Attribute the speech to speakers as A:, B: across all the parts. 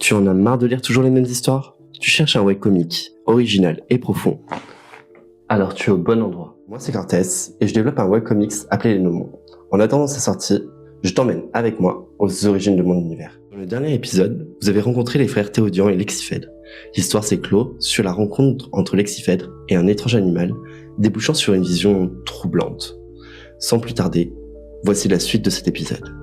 A: Tu en as marre de lire toujours les mêmes histoires? Tu cherches un webcomic original et profond? Alors tu es au bon endroit. Moi c'est Cortés et je développe un webcomics appelé Les Nommons. En attendant sa sortie, je t'emmène avec moi aux origines de mon univers. Dans le dernier épisode, vous avez rencontré les frères Théodian et Lexiphèdre. L'histoire s'est close sur la rencontre entre Lexiphèdre et un étrange animal, débouchant sur une vision troublante. Sans plus tarder, voici la suite de cet épisode.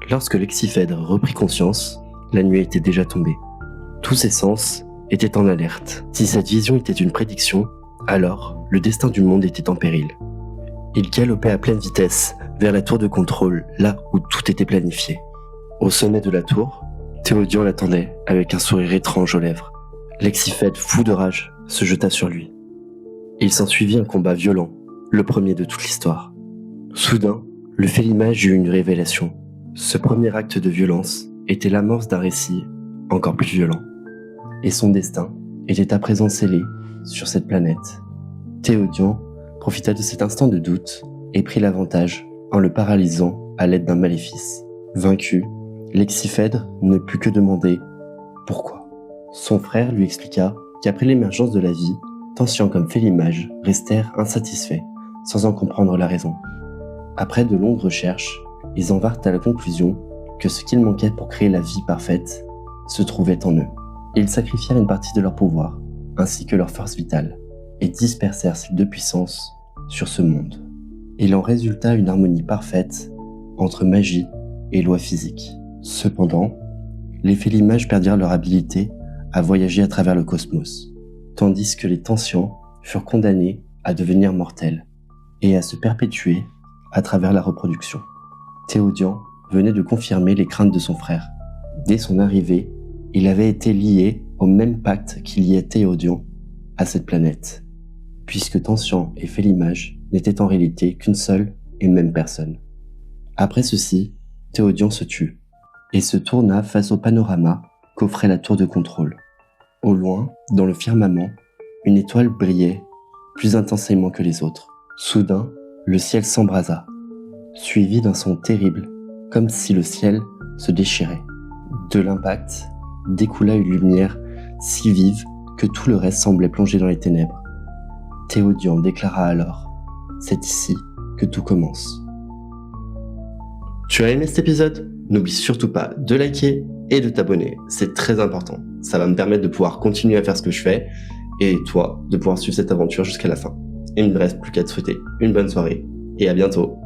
A: Lorsque Lexiphèdre reprit conscience, la nuit était déjà tombée. Tous ses sens étaient en alerte. Si cette vision était une prédiction, alors le destin du monde était en péril. Il galopait à pleine vitesse vers la tour de contrôle, là où tout était planifié. Au sommet de la tour, Théodian l'attendait avec un sourire étrange aux lèvres. Lexiphèdre, fou de rage, se jeta sur lui. Il s'ensuivit un combat violent, le premier de toute l'histoire. Soudain, le Félimage eut une révélation. Ce premier acte de violence était l'amorce d'un récit encore plus violent. Et son destin était à présent scellé sur cette planète. Théodian profita de cet instant de doute et prit l'avantage en le paralysant à l'aide d'un maléfice. Vaincu, Lexiphèdre ne put que demander pourquoi. Son frère lui expliqua qu'après l'émergence de la vie, Tensian comme Félimage restèrent insatisfaits, sans en comprendre la raison. Après de longues recherches, ils en vinrent à la conclusion que ce qu'il manquait pour créer la vie parfaite se trouvait en eux. Ils sacrifièrent une partie de leur pouvoir, ainsi que leur force vitale, et dispersèrent ces deux puissances sur ce monde. Il en résulta une harmonie parfaite entre magie et lois physiques. Cependant, les Félimages perdirent leur habilité à voyager à travers le cosmos, tandis que les Tensians furent condamnés à devenir mortels et à se perpétuer à travers la reproduction. Théodian venait de confirmer les craintes de son frère. Dès son arrivée, il avait été lié au même pacte qui liait Théodian à cette planète, puisque Tensian et Félimage n'étaient en réalité qu'une seule et même personne. Après ceci, Théodian se tut et se tourna face au panorama qu'offrait la tour de contrôle. Au loin, dans le firmament, une étoile brillait plus intensément que les autres. Soudain, le ciel s'embrasa, suivi d'un son terrible, comme si le ciel se déchirait. De l'impact découla une lumière si vive que tout le reste semblait plongé dans les ténèbres. Théodian déclara alors « C'est ici que tout commence ». Tu as aimé cet épisode? N'oublie surtout pas de liker et de t'abonner, c'est très important. Ça va me permettre de pouvoir continuer à faire ce que je fais et toi, de pouvoir suivre cette aventure jusqu'à la fin. Il ne me reste plus qu'à te souhaiter une bonne soirée et à bientôt.